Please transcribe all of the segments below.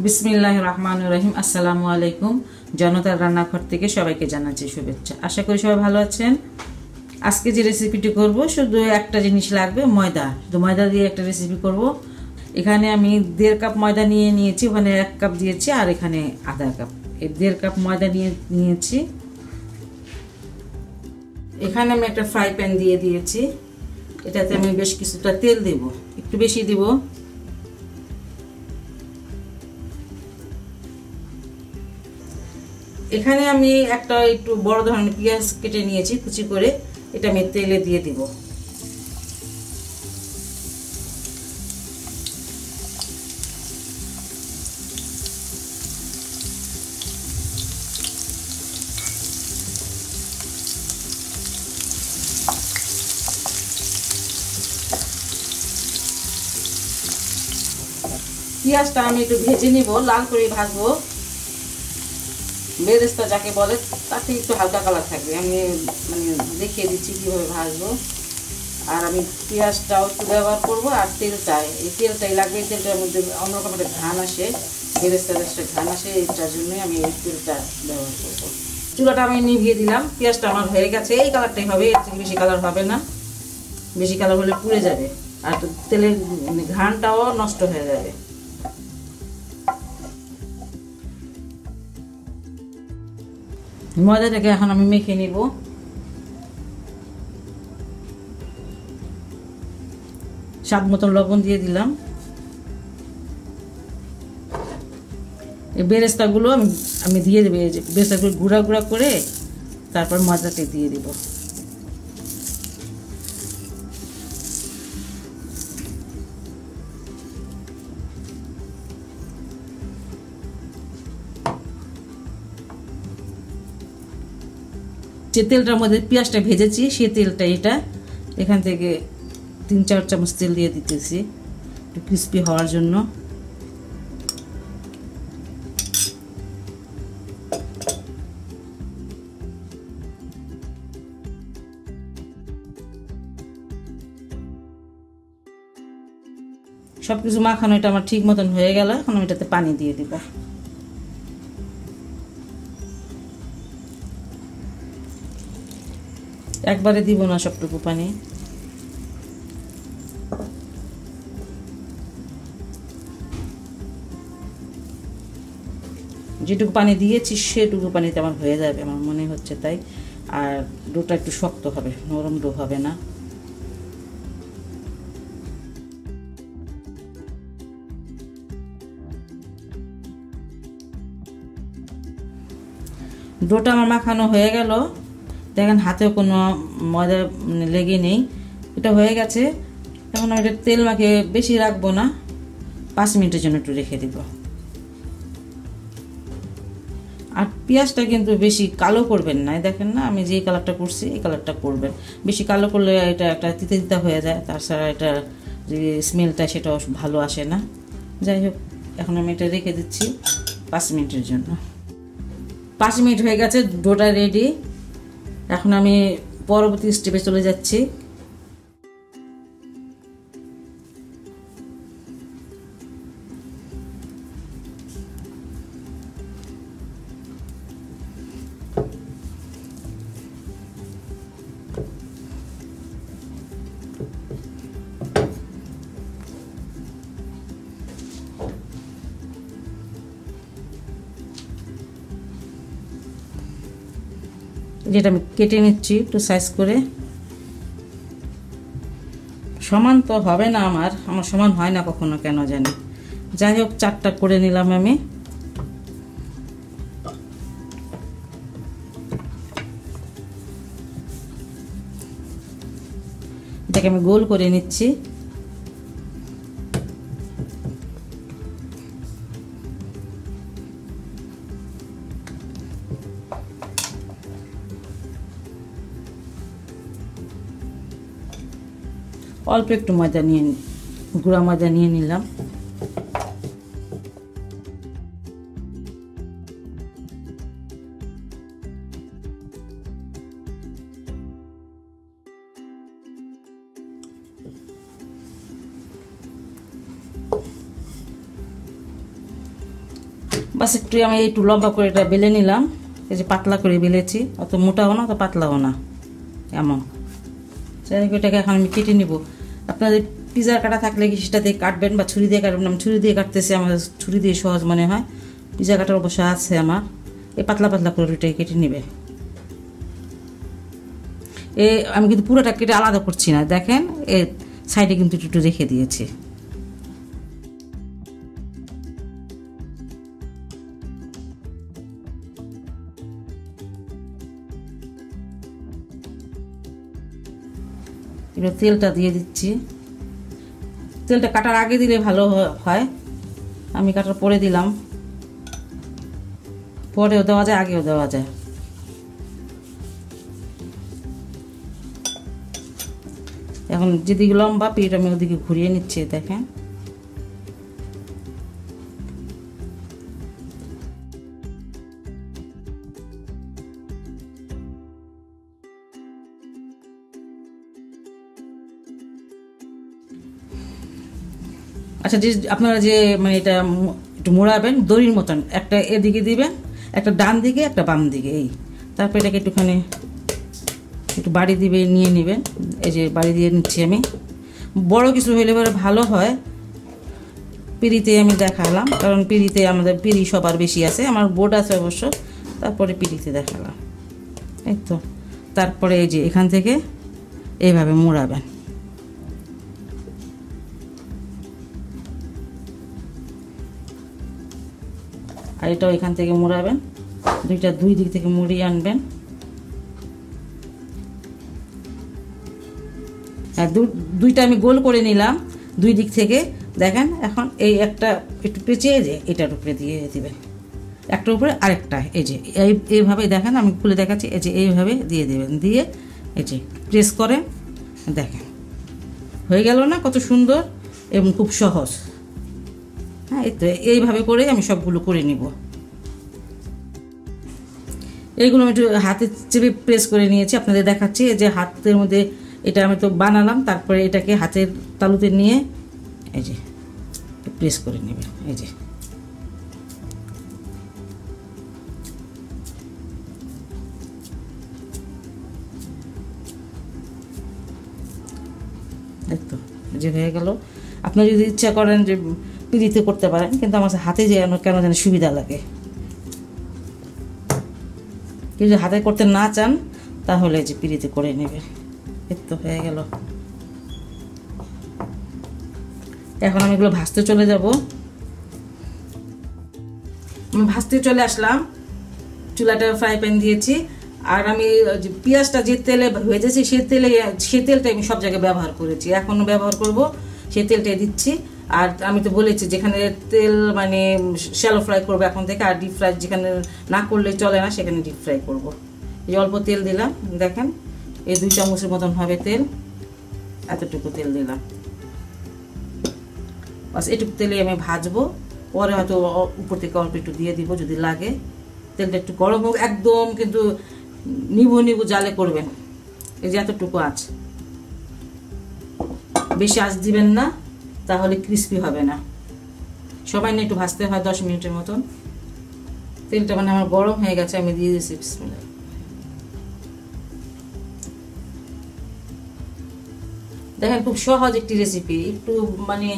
বিসমিল্লাহির রহমানির রহিম। আসসালামু আলাইকুম। জনতার রান্নাঘর থেকে সবাইকে জানাচ্ছি শুভেচ্ছা। আশা করি সবাই ভালো আছেন। আজকে যে রেসিপিটি করব শুধু একটা জিনিস লাগবে, ময়দা। শুধু ময়দা দিয়ে একটা রেসিপি করব। এখানে আমি 1.5 কাপ ময়দা নিয়েছি, ওখানে 1 কাপ দিয়েছি, আর এখানে আধা কাপ। এই 1.5 কাপ ময়দা নিয়েছি। এখানে আমি একটা ফ্রাই প্যান দিয়ে দিয়েছি। এটাতে আমি বেশ কিছুটা তেল দেব, একটু বেশি দেব। এখানে আমি একটা একটু বড় ধরনের পেঁয়াজ কেটে নিয়েছি কুচি করে, এটা আমি তেলে দিয়ে দিব। পেঁয়াজটা আমি একটু ভেজে নিব, লাল করে ভাজবো। বেরেস্তা যাকে বলে তার থেকে একটু হালকা কালার থাকবে। আমি দেখিয়ে দিচ্ছি কীভাবে ভাজবো। আর আমি পেঁয়াজটাও একটু ব্যবহার করবো, আর এই তেলটাই লাগবে। এই তেলটার মধ্যে অন্যরকম একটা ঘ্রাণ আসে, বেরেস্তার একটা ঘ্রাণ আসে, এটার জন্যই আমি এই তেলটা ব্যবহার করবো। চুলাটা আমি নিভিয়ে দিলাম। পেঁয়াজটা আমার হয়ে গেছে, এই কালারটাই হবে, এর থেকে বেশি কালার হবে না। বেশি কালার হলে পুড়ে যাবে, আর তেলের ঘ্রাণটাও নষ্ট হয়ে যাবে। ময়দাটাকে এখন আমি মেখে নিব। স্বাদ মতন লবণ দিয়ে দিলাম। এই বেরেস্তাগুলো আমি দিয়ে দেবো। এই যে বেরেস্তাগুলো গুঁড়া গুঁড়া করে তারপর ময়দাতে দিয়ে দিব। যে তেলটার মধ্যে পেঁয়াজটা ভেজেছি সেই তেলটা, এটা এখান থেকে 3-4 চামচ তেল দিয়ে দিতেছি একটু ক্রিস্পি হওয়ার জন্য। সব কিছু মাখানো এটা আমার ঠিক মতন হয়ে গেল। এখন আমি এটাতে পানি দিয়ে দিব। একবারে দিব না সবটুকু পানি। যেটুকু পানি দিয়েছি সেটুকু পানিতে আমার হয়ে যাবে, আমার মনে হচ্ছে তাই। আর ডোটা একটু শক্ত হবে, নরম ডো হবে না। ডোটা আমার মাখানো হয়ে গেল। দেখেন হাতেও কোনো ময়দা লেগে নেই, এটা হয়ে গেছে। এখন আমি এটা তেল মাখে বেশি রাখবো না, 5 মিনিটের জন্য একটু রেখে দিব। আর পেঁয়াজটা কিন্তু বেশি কালো করবেন না। দেখেন না, আমি যে কালারটা করছি এই কালারটা করবেন। বেশি কালো করলে এটা একটা তিতা তিতা হয়ে যায়, তাছাড়া এটা যে স্মেলটা সেটাও ভালো আসে না। যাই হোক, এখন আমি এটা রেখে দিচ্ছি 5 মিনিটের জন্য। 5 মিনিট হয়ে গেছে, ডোটা রেডি। এখন আমি পরবর্তী স্টেপে চলে যাচ্ছি। যেটা আমি কেটে নিচ্ছি একটু সাইজ করে। সমান তো হবে না, আমার সমান হয় না কখনো, কেন জানি। যাই হোক, 4টা করে নিলাম আমি। এটাকে আমি গোল করে নিচ্ছি। অল্প একটু গুঁড়া ময়দা নিয়ে নিলাম। বাস একটু আমি একটু লম্বা করে এটা বেলে নিলাম। এই যে পাতলা করে বেলেছি, অত মোটাও না অত পাতলাও না, এমন। যাই হোক, এটাকে এখন আমি কেটে নিব। আপনাদের পিজার কাটা থাকলে কি সেটা দিয়ে কাটবেন বা ছুরি দিয়ে কাটবেন। আমি ছুরি দিয়ে কাটতেছি, আমার ছুরি দিয়ে সহজ মনে হয়। পিজা কাটার অবশ্য আছে আমার। এই পাতলা পাতলা করে রুটিটাকে কেটে নেবে। আমি কিন্তু পুরোটা কেটে আলাদা করছি না, দেখেন এ সাইডে কিন্তু একটু রেখে দিয়েছি। এবার তেলটা দিয়ে দিচ্ছি। তেলটা কাটার আগে দিলে ভালো হয়, আমি কাটার পরে দিলাম। পরেও দেওয়া যায়, আগেও দেওয়া যায়। এখন যেদিকে লম্বা পিঠ আমি ওদিকে ঘুরিয়ে নিচ্ছি, দেখেন। আচ্ছা, যে আপনারা যে মানে এটা একটু মোড়াবেন দড়ির মতন, একটা এদিকে দিবেন, একটা ডান দিকে, একটা বাম দিকে, এই। তারপর এটাকে একটুখানি একটু বাড়ি দিবে, নিয়ে নেবেন। এই যে বাড়ি দিয়ে নিচ্ছি আমি। বড় কিছু হইলে পরে ভালো হয়। পিঁড়িতে আমি দেখালাম, কারণ পিঁড়িতে আমাদের পিঁড়ি সবার বেশি আছে, আমার বোর্ড আছে অবশ্য। তারপরে পিঁড়িতে দেখালাম, এই তো। তারপরে এই যে এখান থেকে এইভাবে মোড়াবেন। আর এটাও এখান থেকে মোড়াবেন, দুই দিক থেকে মুড়িয়ে আনবেন। হ্যাঁ, দুইটা আমি গোল করে নিলাম দুই দিক থেকে, দেখেন। এখন এই একটা একটু পেঁচিয়ে যে এটার উপরে দিয়ে দিবেন, একটার উপরে আরেকটা, এই যে এইভাবে দেখেন, আমি খুলে দেখাচ্ছি। এই যে এইভাবে দিয়ে দেবেন, দিয়ে এই যে প্রেস করেন, দেখেন হয়ে গেল না? কত সুন্দর এবং খুব সহজ। হ্যাঁ, এই তো এইভাবে করে আমি সবগুলো করে নিব। এইগুলো আমি একটু হাতে চেপে প্রেস করে নিয়েছি, আপনাদের দেখাচ্ছি। এই যে হাতের মধ্যে এটা আমি তো বানালাম, তারপরে এটাকে হাতের তালুতে নিয়ে এই যে প্রেস করে নেবেন, এই যে। এই তো যে হয়ে গেল। আপনারা যদি ইচ্ছা করেন যে পিঁড়িতে করতে পারেন, কিন্তু আমার হাতে যে কেন যেন সুবিধা লাগে। কেউ যদি হাতে করতে না চান তাহলে যে পিঁড়িতে করে নেবে। এই তো হয়ে গেল। এখন আমি এগুলো ভাজতে চলে যাব। আমি ভাজতে চলে আসলাম, চুলাটা ফ্রাই প্যান দিয়েছি। আর আমি পেঁয়াজটা যে তেলে ভেজেছি সেই তেলটা আমি সব জায়গায় ব্যবহার করেছি, এখনও ব্যবহার করব, সেই তেলটাই দিচ্ছি। আর আমি তো বলেছি যেখানে তেল মানে শ্যালো ফ্রাই করবো এখন থেকে, আর ডিপ ফ্রাই যেখানে না করলে চলে না সেখানে ডিপ ফ্রাই করবো। এই অল্প তেল দিলাম, দেখেন এই 2 চামচের মতন হবে তেল, এতটুকু তেল দিলাম। বাস এটুকু তেলে আমি ভাজবো, পরে হয়তো উপর থেকে অল্প একটু দিয়ে দিব যদি লাগে। তেলটা একটু গরম হোক, একদম কিন্তু নিবু জালে করবেন। এই যে এতটুকু আঁচ, বেশি আঁচ দিবেন না, তাহলে ক্রিস্পি হবে না। সবাই না একটু ভাজতে হয় 10 মিনিটের মতন। তেলটা মানে আমার গরম হয়ে গেছে, আমি দিয়ে দিয়েছি। বিসমিল্লাহ। দেখেন খুব সহজ একটি রেসিপি, একটু মানে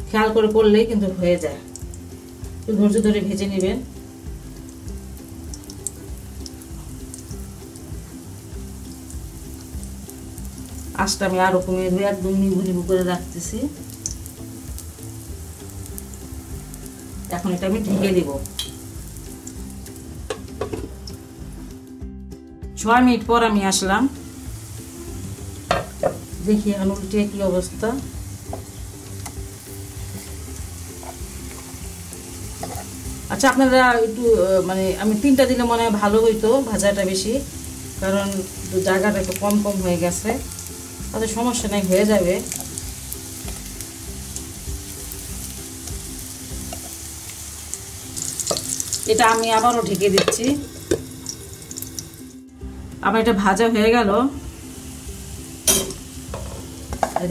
খেয়াল করে করলেই কিন্তু হয়ে যায়। একটু ধৈর্য ধরে ভেজে নেবেন। আঁচটা আমি আরো কমিয়ে দেবো, একদম নিবু করে রাখতেছি। এখন এটা আমি ঢেকে দেব। 6 মিনিট পর আমি আসলাম, দেখি এখন উল্টে কি অবস্থা। আচ্ছা, আপনারা একটু মানে আমি 3টা দিলে মনে হয় ভালো হইতো ভাজাটা বেশি, কারণ জায়গাটা একটু কম হয়ে গেছে। তাতে সমস্যা নাই, হয়ে যাবে। এটা আমি আবারও ঢেকে দিচ্ছি। আমার এটা ভাজা হয়ে গেল,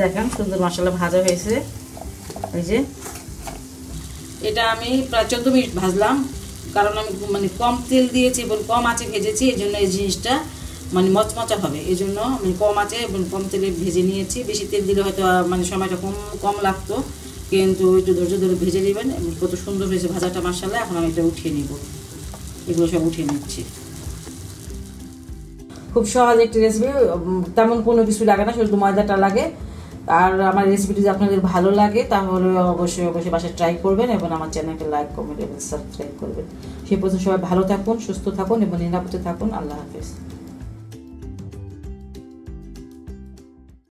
দেখেন সুন্দর মশলা ভাজা হয়েছে। এই যে এটা আমি প্রায় 14 মিনিট ভাজলাম, কারণ আমি মানে কম তেল দিয়েছি এবং কম আঁচে ভেজেছি, এই জন্য এই জিনিসটা মানে মচমচা হবে। এই জন্য আমি কম আঁচে এবং কম তেলে ভেজে নিয়েছি। বেশি তেল দিলে হয়তো মানে সময়টা কম কম লাগতো, কিন্তু একটু ধৈর্য ধরে ভেজে নেবেন। এবং কত সুন্দর হয়েছে ভাজাটা মাশাআল্লাহ। এখন আমি এটা উঠিয়ে নিব, এগুলো সব উঠিয়ে নিচ্ছি। খুব সহজ একটি রেসিপি, তেমন কোনো কিছু লাগে না, শুধু ময়দাটা লাগে। আর আমার রেসিপিটি যদি আপনাদের ভালো লাগে তাহলে অবশ্যই অবশ্যই বাসায় ট্রাই করবেন এবং আমার চ্যানেলকে লাইক, কমেন্ট এবং সাবস্ক্রাইব করবেন। সেই পর্যন্ত সবাই ভালো থাকুন, সুস্থ থাকুন এবং নিরাপদে থাকুন। আল্লাহ হাফেজ।